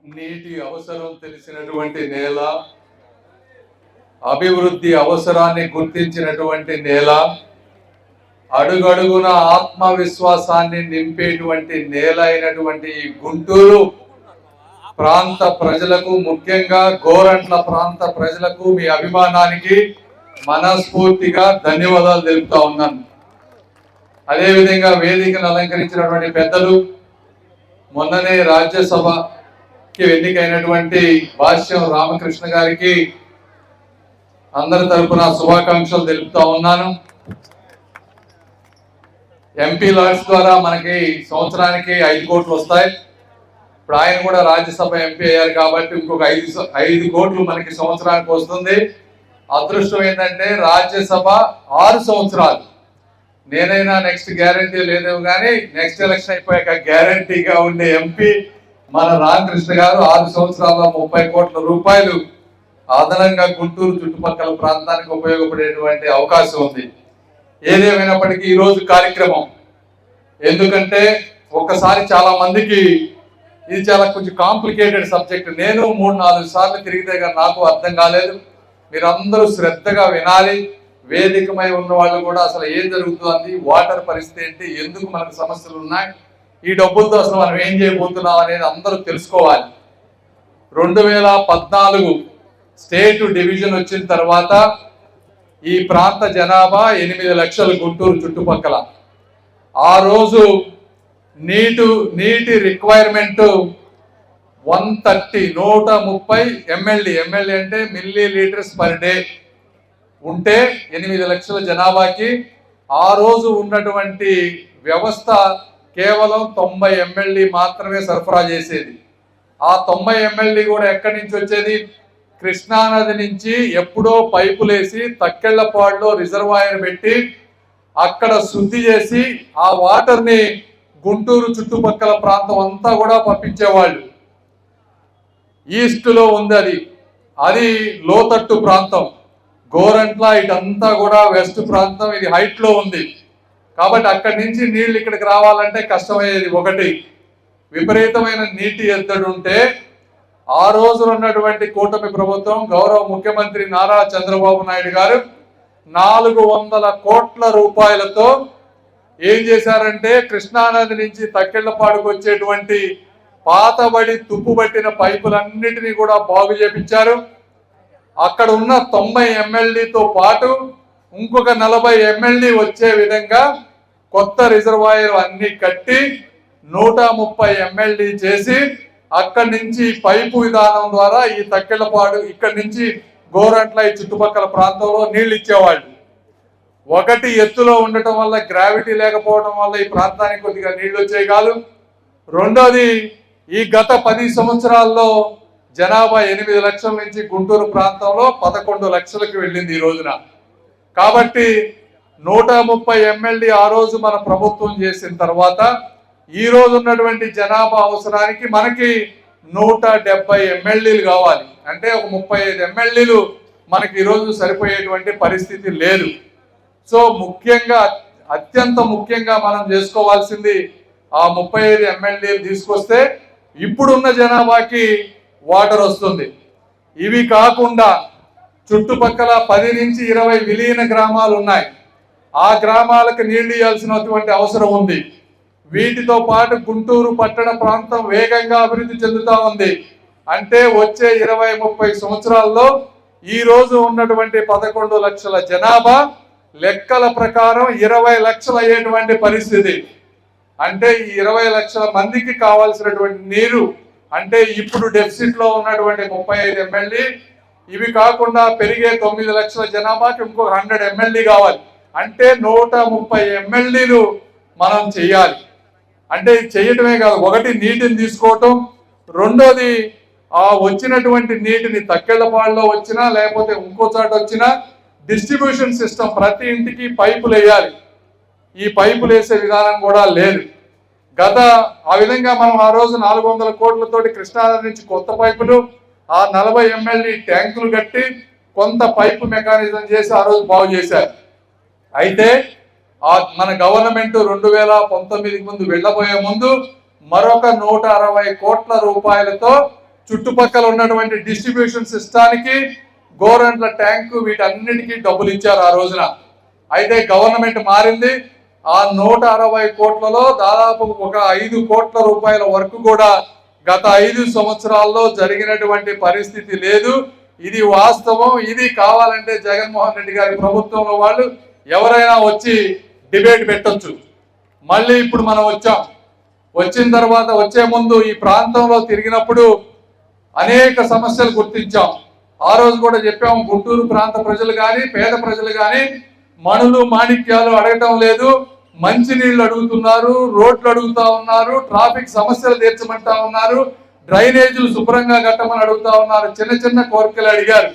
నీటి అవసరం తెలిసినటువంటి నేల, అభివృద్ధి అవసరాన్ని గుర్తించినటువంటి నేల, అడుగడుగున ఆత్మవిశ్వాసాన్ని నింపేటువంటి నేల అయినటువంటి ఈ గుంటూరు ప్రాంత ప్రజలకు, ముఖ్యంగా గోరంట్ల ప్రాంత ప్రజలకు మీ అభిమానానికి మనస్ఫూర్తిగా ధన్యవాదాలు తెలుపుతా ఉన్నాను. అదేవిధంగా వేదికను అలంకరించినటువంటి పెద్దలు, మొన్ననే రాజ్యసభకి ఎన్నికైనటువంటి భాష్యం రామకృష్ణ గారికి అందరి తరపున శుభాకాంక్షలు తెలుపుతా ఉన్నాను. ఎంపీ లాడ్స్ ద్వారా మనకి సంవత్సరానికి 5 కోట్లు వస్తాయి. ఇప్పుడు ఆయన కూడా రాజ్యసభ ఎంపీ అయ్యారు కాబట్టి ఇంకొక 5 కోట్లు మనకి సంవత్సరానికి వస్తుంది. అదృష్టం ఏంటంటే రాజ్యసభ 6 సంవత్సరాలు. నేనైనా నెక్స్ట్ గ్యారంటీ లేదేమో కానీ నెక్స్ట్ ఎలక్షన్ అయిపోయాక గ్యారంటీగా ఉండే ఎంపీ మన రామకృష్ణ గారు 6 సంవత్సరాల్లో 30 కోట్ల రూపాయలు అదనంగా గుంటూరు చుట్టుపక్కల ప్రాంతానికి ఉపయోగపడేటువంటి అవకాశం ఉంది. ఏదేమైనప్పటికీ ఈరోజు కార్యక్రమం ఎందుకంటే ఒక్కసారి చాలా మందికి ఇది చాలా కొంచెం కాంప్లికేటెడ్ సబ్జెక్ట్. నేను 3-4 సార్లు తిరిగితే కానీ నాకు అర్థం కాలేదు. మీరందరూ శ్రద్ధగా వినాలి. వేదికమై ఉన్న వాళ్ళు కూడా అసలు ఏం జరుగుతుంది, వాటర్ పరిస్థితి ఏంటి, ఎందుకు మనకు సమస్యలు ఉన్నాయి, ఈ డబ్బులతో అసలు మనం ఏం చేయబోతున్నాం అనేది అందరూ తెలుసుకోవాలి. 2014 స్టేట్ డివిజన్ వచ్చిన తర్వాత ఈ ప్రాంత జనాభా 8 లక్షలు గుంటూరు చుట్టుపక్కల. ఆ రోజు నీటి రిక్వైర్మెంట్ 130 ఎంఎల్డి అంటే మిల్లీ లీటర్స్ పర్ డే ఉంటే 8 లక్షల జనాభాకి ఆ రోజు ఉన్నటువంటి వ్యవస్థ కేవలం 90 ఎంఎల్డి మాత్రమే సరఫరా చేసేది. ఆ 90 ఎంఎల్డి కూడా ఎక్కడి నుంచి వచ్చేది? కృష్ణానది నుంచి ఎప్పుడో పైపులేసి తక్కెళ్లపాడులో రిజర్వాయర్ పెట్టి అక్కడ శుద్ధి చేసి ఆ వాటర్ని గుంటూరు చుట్టుపక్కల ప్రాంతం అంతా కూడా పంపించేవాళ్ళు. ఈస్ట్లో ఉంది అది లోతట్టు ప్రాంతం. గోరంట్ల ఇటంతా కూడా వెస్ట్ ప్రాంతం, ఇది హైట్ లో ఉంది కాబట్టి అక్కడి నుంచి నీళ్లు ఇక్కడికి రావాలంటే కష్టమయ్యేది. ఒకటి, విపరీతమైన నీటి ఎద్దడి ఉంటే ఆ రోజు ఉన్నటువంటి కూటమి ప్రభుత్వం, గౌరవ ముఖ్యమంత్రి నారా చంద్రబాబు నాయుడు గారు 400 కోట్ల రూపాయలతో ఏం చేశారంటే కృష్ణానది నుంచి తక్కెళ్లపాడుకు వచ్చేటువంటి పాతబడి తుప్పుబట్టిన పైపులన్నిటినీ కూడా బాగు చేపించారు. అక్కడ ఉన్న 90 ఎంఎల్డీతో పాటు ఇంకొక 40 ఎంఎల్డీ వచ్చే విధంగా కొత్త రిజర్వాయర్ అన్ని కట్టి 130 ఎంఎల్డీ చేసి అక్కడి నుంచి పైపు విధానం ద్వారా ఈ తక్కెళ్లపాడు ఇక్కడి నుంచి గోరంట్ల ఈ చుట్టుపక్కల ప్రాంతంలో నీళ్లు ఇచ్చేవాళ్ళు. ఒకటి, ఎత్తులో ఉండటం వల్ల, గ్రావిటీ లేకపోవడం వల్ల ఈ ప్రాంతానికి కొద్దిగా నీళ్లు వచ్చేవి కాదు. రెండోది, ఈ గత 10 సంవత్సరాల్లో జనాభా 8 లక్షల నుంచి గుంటూరు ప్రాంతంలో 11 లక్షలకు వెళ్ళింది ఈ రోజున. కాబట్టి 130 ఎంఎల్డీ ఆ రోజు మన ప్రభుత్వం చేసిన తర్వాత ఈ రోజు ఉన్నటువంటి జనాభా అవసరానికి మనకి 170 ఎంఎల్డీలు కావాలి. అంటే ఒక 35 ఎంఎల్డీలు మనకి ఈరోజు సరిపోయేటువంటి పరిస్థితి లేదు. సో ముఖ్యంగా, అత్యంత ముఖ్యంగా మనం చేసుకోవాల్సింది ఆ 35 ఎంఎల్డీలు తీసుకొస్తే ఇప్పుడున్న జనాభాకి వాటర్ వస్తుంది. ఇవి కాకుండా చుట్టుపక్కల 10 నుంచి 20 విలీన గ్రామాలు ఉన్నాయి. ఆ గ్రామాలకు నీళ్లు ఇవ్వాల్సినటువంటి అవసరం ఉంది. వీటితో పాటు గుంటూరు పట్టణ ప్రాంతం వేగంగా అభివృద్ధి చెందుతా ఉంది. అంటే వచ్చే 20-30 సంవత్సరాల్లో ఈ రోజు ఉన్నటువంటి 11 లక్షల జనాభా లెక్కల ప్రకారం 20 లక్షలు అయ్యేటువంటి పరిస్థితి. అంటే ఈ 20 లక్షల మందికి కావాల్సినటువంటి నీరు, అంటే ఇప్పుడు డెఫిసిట్ లో ఉన్నటువంటి 35 ఎంఎల్డీ, ఇవి కాకుండా పెరిగే 9 లక్షల జనాభాకి ఇంకొక 100 ఎంఎల్డీ కావాలి. అంటే 130 ఎంఎల్డీలు మనం చెయ్యాలి. అంటే ఇది చేయటమే కాదు, ఒకటి నీటిని తీసుకోవటం, రెండోది ఆ వచ్చినటువంటి నీటిని తక్కెళ్లపాడులో వచ్చినా లేకపోతే ఇంకో చోట వచ్చినా డిస్ట్రిబ్యూషన్ సిస్టమ్, ప్రతి ఇంటికి పైపులు వేయాలి. ఈ పైపులు వేసే విధానం కూడా లేదు. ఆ విధంగా మనం ఆ రోజు 400 కోట్లతోటి కృష్ణానది నుంచి కొత్త పైపులు, ఆ 40 ఎంఎల్డీ ట్యాంకులు కట్టి కొంత పైపు మెకానిజం చేసి ఆ రోజు బాగు చేశారు. అయితే మన గవర్నమెంట్ 2019 ముందు వెళ్ళబోయే ముందు మరొక 160 కోట్ల రూపాయలతో చుట్టుపక్కల ఉన్నటువంటి డిస్ట్రిబ్యూషన్ సిస్టానికి, గోరంట్ల ట్యాంకు, వీటన్నిటికీ డబ్బులు ఇచ్చారు ఆ రోజున. అయితే గవర్నమెంట్ మారింది. ఆ 160 కోట్లలో దాదాపు ఒక 5 కోట్ల రూపాయల వరకు కూడా గత 5 సంవత్సరాల్లో జరిగినటువంటి పరిస్థితి లేదు. ఇది వాస్తవం. ఇది కావాలంటే జగన్మోహన్ రెడ్డి గారి ప్రభుత్వంలో వాళ్ళు ఎవరైనా వచ్చి డిబేట్ పెట్టొచ్చు. మళ్ళీ ఇప్పుడు మనం వచ్చిన తర్వాత వచ్చే ముందు ఈ ప్రాంతంలో తిరిగినప్పుడు అనేక సమస్యలు గుర్తించాం. ఆ రోజు కూడా చెప్పాము, గుంటూరు ప్రాంత ప్రజలు కానీ పేద ప్రజలు కానీ మణులు మాణిక్యాలు అడగటం లేదు, మంచినీళ్ళు అడుగుతున్నారు, రోడ్లు అడుగుతా ఉన్నారు, ట్రాఫిక్ సమస్యలు తీర్చమంటా ఉన్నారు, డ్రైనేజీలు శుభ్రంగా కట్టమని అడుగుతా ఉన్నారు. చిన్న చిన్న కోరికలు అడిగారు.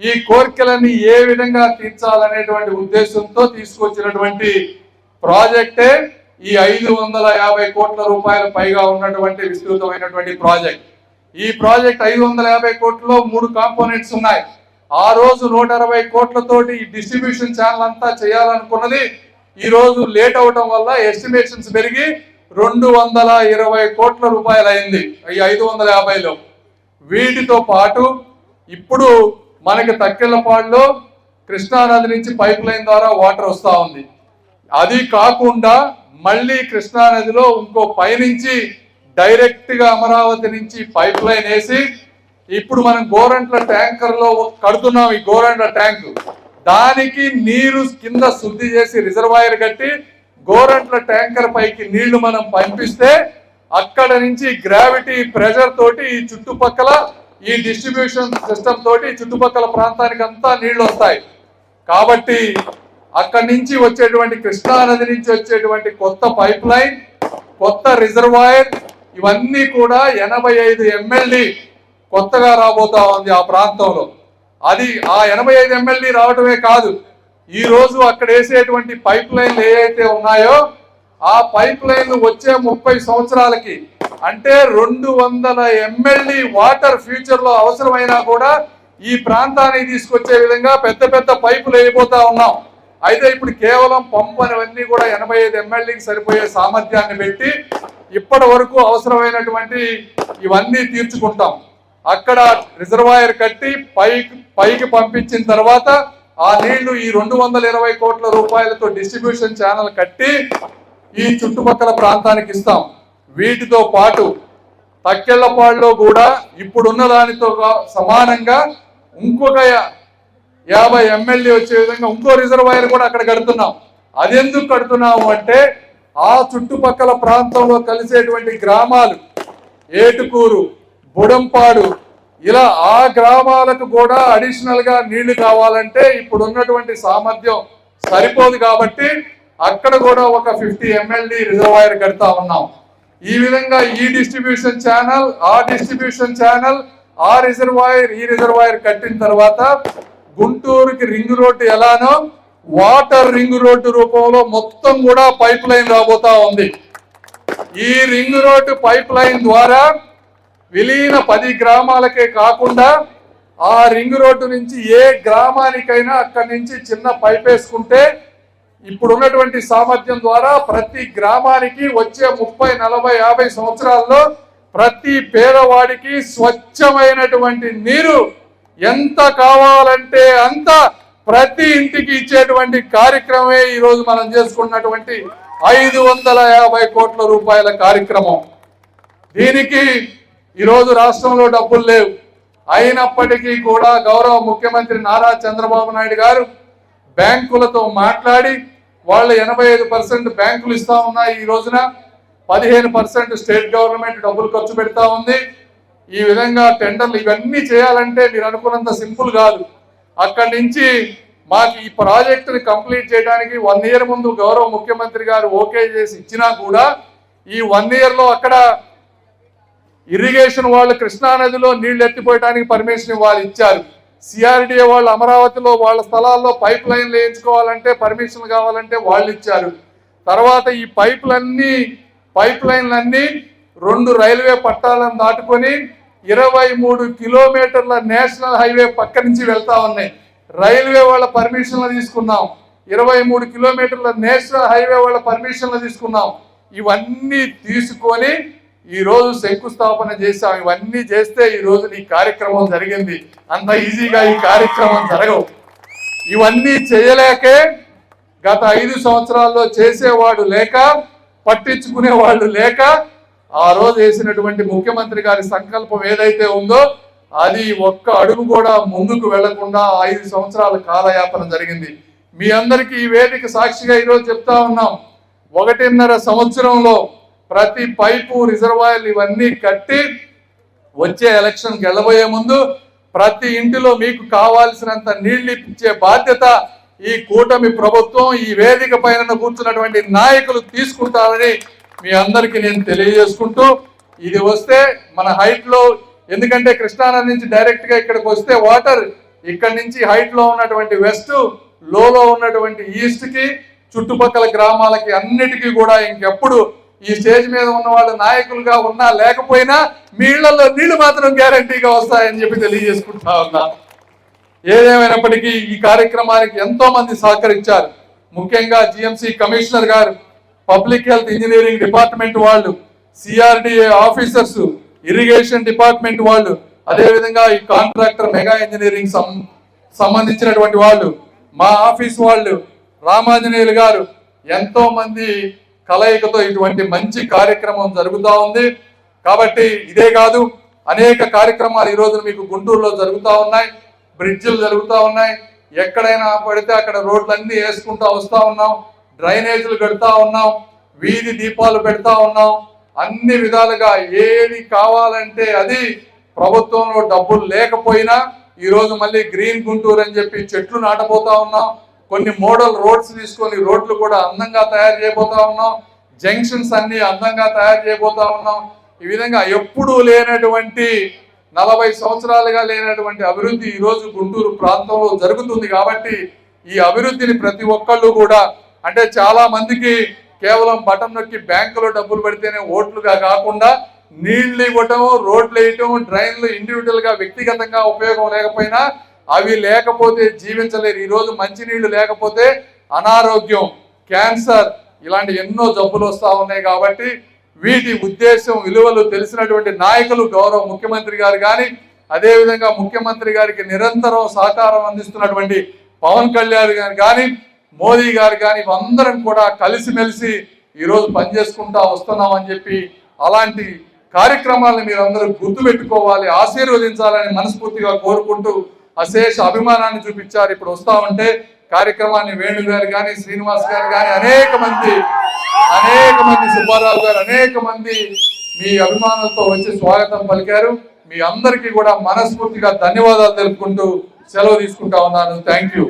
ఈ కోరికలన్నీ ఏ విధంగా తీర్చాలనేటువంటి ఉద్దేశంతో తీసుకొచ్చినటువంటి ప్రాజెక్టే ఈ 550 కోట్ల రూపాయల పైగా ఉన్నటువంటి విస్తృతమైనటువంటి ప్రాజెక్ట్. ఈ ప్రాజెక్ట్ 550 కోట్లలో 3 కాంపోనెంట్స్ ఉన్నాయి. ఆ రోజు 160 కోట్లతోటి ఈ డిస్ట్రిబ్యూషన్ ఛానల్ అంతా చేయాలనుకున్నది ఈ రోజు లేట్ అవడం వల్ల ఎస్టిమేషన్స్ పెరిగి 220 కోట్ల రూపాయలు అయింది ఈ 550లో. వీటితో పాటు ఇప్పుడు మనకి తక్కెళ్ళపాడులో కృష్ణానది నుంచి పైప్ లైన్ ద్వారా వాటర్ వస్తూ ఉంది. అది కాకుండా మళ్ళీ కృష్ణానదిలో ఇంకో పైనుంచి డైరెక్ట్ గా అమరావతి నుంచి పైప్ లైన్ వేసి ఇప్పుడు మనం గోరంట్ల ట్యాంకర్ లో కడుతున్నాం. ఈ గోరంట్ల ట్యాంక్ దానికి నీరు కింద శుద్ధి చేసి రిజర్వాయర్ కట్టి గోరంట్ల ట్యాంకర్ పైకి నీళ్లు మనం పంపిస్తే అక్కడ నుంచి గ్రావిటీ ప్రెషర్ తోటి ఈ చుట్టుపక్కల ఈ డిస్ట్రిబ్యూషన్ సిస్టమ్ తోటి చుట్టుపక్కల ప్రాంతానికి అంతా నీళ్లు వస్తాయి. కాబట్టి అక్కడి నుంచి వచ్చేటువంటి కృష్ణానది నుంచి వచ్చేటువంటి కొత్త పైప్ లైన్, కొత్త రిజర్వాయర్, ఇవన్నీ కూడా 85 MLD కొత్తగా రాబోతా ఉంది ఆ ప్రాంతంలో. అది ఆ 85 MLD రావటమే కాదు, ఈ రోజు అక్కడ వేసేటువంటి పైప్ లైన్లు ఏవైతే ఉన్నాయో ఆ పైప్ లైన్లు వచ్చే 30 సంవత్సరాలకి అంటే 200 MLD వాటర్ ఫ్యూచర్ లో అవసరమైనా కూడా ఈ ప్రాంతానికి తీసుకొచ్చే విధంగా పెద్ద పెద్ద పైపులు వేయబోతా ఉన్నాం. అయితే ఇప్పుడు కేవలం పంపు అనేవన్నీ కూడా 85 MLDకి సరిపోయే సామర్థ్యాన్ని పెట్టి ఇప్పటి వరకు అవసరమైనటువంటి ఇవన్నీ తీర్చుకుంటాం. అక్కడ రిజర్వాయర్ కట్టి పైకి పంపించిన తర్వాత ఆ నీళ్లు ఈ 220 కోట్ల రూపాయలతో డిస్ట్రిబ్యూషన్ ఛానల్ కట్టి ఈ చుట్టుపక్కల ప్రాంతానికి ఇస్తాం. వీటితో పాటు తక్కెళ్ళపాడులో కూడా ఇప్పుడున్న దానితో సమానంగా ఇంకొక 50 MLD వచ్చే విధంగా ఇంకో రిజర్వాయర్ కూడా అక్కడ కడుతున్నాం. అది ఎందుకు కడుతున్నాము అంటే ఆ చుట్టుపక్కల ప్రాంతంలో కలిసేటువంటి గ్రామాలు ఏటుకూరు, బుడంపాడు, ఇలా ఆ గ్రామాలకు కూడా అడిషనల్ గా నీళ్లు కావాలంటే ఇప్పుడు ఉన్నటువంటి సామర్థ్యం సరిపోదు. కాబట్టి అక్కడ కూడా ఒక 50 MLD రిజర్వాయర్ కడతా ఉన్నాం. ఈ విధంగా ఈ డిస్ట్రిబ్యూషన్ ఛానల్, ఆ డిస్ట్రిబ్యూషన్ ఛానల్, ఆ రిజర్వాయర్, ఈ రిజర్వాయర్ కట్టిన తర్వాత గుంటూరుకి రింగ్ రోడ్డు ఎలానో వాటర్ రింగ్ రోడ్డు రూపంలో మొత్తం కూడా పైప్ లైన్ రాబోతా ఉంది. ఈ రింగ్ రోడ్డు పైప్ లైన్ ద్వారా విలీన 10 గ్రామాలకే కాకుండా ఆ రింగ్ రోడ్డు నుంచి ఏ గ్రామానికైనా అక్కడి నుంచి చిన్న పైప్ వేసుకుంటే ఇప్పుడు ఉన్నటువంటి సామర్థ్యం ద్వారా ప్రతి గ్రామానికి వచ్చే 30, 40, 50 సంవత్సరాల్లో ప్రతి పేదవాడికి స్వచ్ఛమైనటువంటి నీరు ఎంత కావాలంటే అంత ప్రతి ఇంటికి ఇచ్చేటువంటి కార్యక్రమమే ఈ రోజు మనం చేసుకున్నటువంటి 550 కోట్ల రూపాయల కార్యక్రమం. దీనికి ఈరోజు రాష్ట్రంలో డబ్బులు లేవు. అయినప్పటికీ కూడా గౌరవ ముఖ్యమంత్రి నారా చంద్రబాబు నాయుడు గారు బ్యాంకులతో మాట్లాడి వాళ్ళు 85% బ్యాంకులు ఇస్తా ఉన్నాయి. ఈ రోజున 15% స్టేట్ గవర్నమెంట్ డబ్బులు ఖర్చు పెడతా ఉంది. ఈ విధంగా టెండర్లు ఇవన్నీ చేయాలంటే మీరు అనుకున్నంత సింపుల్ కాదు. అక్కడి నుంచి మాకు ఈ ప్రాజెక్టుని కంప్లీట్ చేయడానికి 1 year ముందు గౌరవ ముఖ్యమంత్రి గారు ఓకే చేసి ఇచ్చినా కూడా ఈ 1 yearలో అక్కడ ఇరిగేషన్ వాళ్ళు కృష్ణానదిలో నీళ్లు ఎత్తిపోయడానికి పర్మిషన్ ఇచ్చారు. సిఆర్డిఏ వాళ్ళు అమరావతిలో వాళ్ళ స్థలాల్లో పైప్ లైన్లు వేయించుకోవాలంటే పర్మిషన్ కావాలంటే వాళ్ళు ఇచ్చారు. తర్వాత ఈ పైప్ లైన్లన్నీ 2 రైల్వే పట్టాలను దాటుకొని 23 కిలోమీటర్ల నేషనల్ హైవే పక్క నుంచి వెళ్తా ఉన్నాయి. రైల్వే వాళ్ళ పర్మిషన్లు తీసుకున్నాం. 23 కిలోమీటర్ల నేషనల్ హైవే వాళ్ళ పర్మిషన్లు తీసుకున్నాం. ఇవన్నీ తీసుకొని ఈ రోజు శంకుస్థాపన చేశాం. ఇవన్నీ చేస్తే ఈ రోజు ఈ కార్యక్రమం జరిగింది. అంత ఈజీగా ఈ కార్యక్రమం జరగవు. ఇవన్నీ చేయలేకే గత 5 సంవత్సరాల్లో చేసేవాడు లేక, పట్టించుకునే వాళ్ళు లేక, ఆ రోజు వేసినటువంటి ముఖ్యమంత్రి గారి సంకల్పం ఏదైతే ఉందో అది ఒక్క అడుగు కూడా ముందుకు వెళ్లకుండా 5 సంవత్సరాల కాలయాపన జరిగింది. మీ అందరికీ ఈ వేదిక సాక్షిగా ఈరోజు చెప్తా ఉన్నాం, 1.5 సంవత్సరంలో ప్రతి పైపు, రిజర్వాయర్లు ఇవన్నీ కట్టి వచ్చే ఎలక్షన్కి వెళ్ళబోయే ముందు ప్రతి ఇంటిలో మీకు కావాల్సినంత నీళ్లు ఇచ్చే బాధ్యత ఈ కూటమి ప్రభుత్వం, ఈ వేదిక పైన కూర్చున్నటువంటి నాయకులు తీసుకుంటారని మీ అందరికీ నేను తెలియజేసుకుంటూ, ఇది వస్తే మన హైట్ లో, ఎందుకంటే కృష్ణానది నుంచి డైరెక్ట్ గా ఇక్కడికి వస్తే వాటర్ ఇక్కడ నుంచి హైట్ లో ఉన్నటువంటి వెస్ట్, లోలో ఉన్నటువంటి ఈస్ట్ కి, చుట్టుపక్కల గ్రామాలకి అన్నిటికీ కూడా ఇంకెప్పుడు ఈ స్టేజ్ మీద ఉన్న వాళ్ళు నాయకులుగా ఉన్నా లేకపోయినా నీళ్లలో నీళ్లు మాత్రం గ్యారంటీగా వస్తాయని చెప్పి తెలియజేసుకుంటా ఉన్నా. ఏదేమైనప్పటికీ ఈ కార్యక్రమానికి ఎంతో మంది సహకరించారు. ముఖ్యంగా జిఎంసి కమిషనర్ గారు, పబ్లిక్ హెల్త్ ఇంజనీరింగ్ డిపార్ట్మెంట్ వాళ్ళు, సిఆర్డిఏ ఆఫీసర్స్, ఇరిగేషన్ డిపార్ట్మెంట్ వాళ్ళు, అదేవిధంగా ఈ కాంట్రాక్టర్ మెగా ఇంజనీరింగ్ సంబంధించినటువంటి వాళ్ళు, మా ఆఫీస్ వాళ్ళు, రామాంజనేయులు గారు, ఎంతో మంది కలయికతో ఇటువంటి మంచి కార్యక్రమం జరుగుతూ ఉంది. కాబట్టి ఇదే కాదు, అనేక కార్యక్రమాలు ఈ రోజు మీకు గుంటూరులో జరుగుతూ ఉన్నాయి. బ్రిడ్జిలు జరుగుతూ ఉన్నాయి. ఎక్కడైనా పడితే అక్కడ రోడ్లన్నీ వేసుకుంటూ వస్తూ ఉన్నాం. డ్రైనేజీలు పెడతా ఉన్నాం. వీధి దీపాలు పెడతా ఉన్నాం. అన్ని విధాలుగా ఏది కావాలంటే అది, ప్రభుత్వంలో డబ్బులు లేకపోయినా ఈరోజు మళ్ళీ గ్రీన్ గుంటూరు అని చెప్పి చెట్లు నాటబోతా ఉన్నాం. కొన్ని మోడల్ రోడ్స్ తీసుకొని రోడ్లు కూడా అందంగా తయారు చేయబోతా ఉన్నాం. జంక్షన్స్ అన్ని అందంగా తయారు చేయబోతా ఉన్నాం. ఈ విధంగా ఎప్పుడూ లేనటువంటి, 40 సంవత్సరాలుగా లేనటువంటి అభివృద్ధి ఈరోజు గుంటూరు ప్రాంతంలో జరుగుతుంది. కాబట్టి ఈ అభివృద్ధిని ప్రతి ఒక్కళ్ళు కూడా, అంటే చాలా మందికి కేవలం బటన్ నొక్కి బ్యాంకులో డబ్బులు పెడితేనే ఓట్లుగా కాకుండా నీళ్లు ఇవ్వటం, రోడ్లు వేయటం, డ్రైన్లు ఇండివిజువల్ గా వ్యక్తిగతంగా ఉపయోగం లేకపోయినా అవి లేకపోతే జీవించలేరు. ఈరోజు మంచినీళ్లు లేకపోతే అనారోగ్యం, క్యాన్సర్ ఇలాంటి ఎన్నో జబ్బులు వస్తూ ఉన్నాయి. కాబట్టి వీటి ఉద్దేశం, విలువలు తెలిసినటువంటి నాయకులు, గౌరవ ముఖ్యమంత్రి గారు కానీ, అదేవిధంగా ముఖ్యమంత్రి గారికి నిరంతరం సహకారం అందిస్తున్నటువంటి పవన్ కళ్యాణ్ గారు కానీ, మోదీ గారు కానీ, అందరం కూడా కలిసిమెలిసి ఈరోజు పనిచేసుకుంటా వస్తున్నామని చెప్పి, అలాంటి కార్యక్రమాలను మీరు అందరూ గుర్తుపెట్టుకోవాలి, ఆశీర్వదించాలని మనస్ఫూర్తిగా కోరుకుంటూ అశేష అభిమానాన్ని చూపించారు. ఇప్పుడు వస్తా ఉంటే కార్యక్రమాన్ని వేణు గారు కానీ, శ్రీనివాస్ గారు కానీ, అనేక మంది సుబ్బారావు గారు, అనేక మంది మీ అభిమానులతో వచ్చి స్వాగతం పలికారు. మీ అందరికీ కూడా మనస్ఫూర్తిగా ధన్యవాదాలు తెలుపుకుంటూ సెలవు తీసుకుంటా ఉన్నాను. Thank you.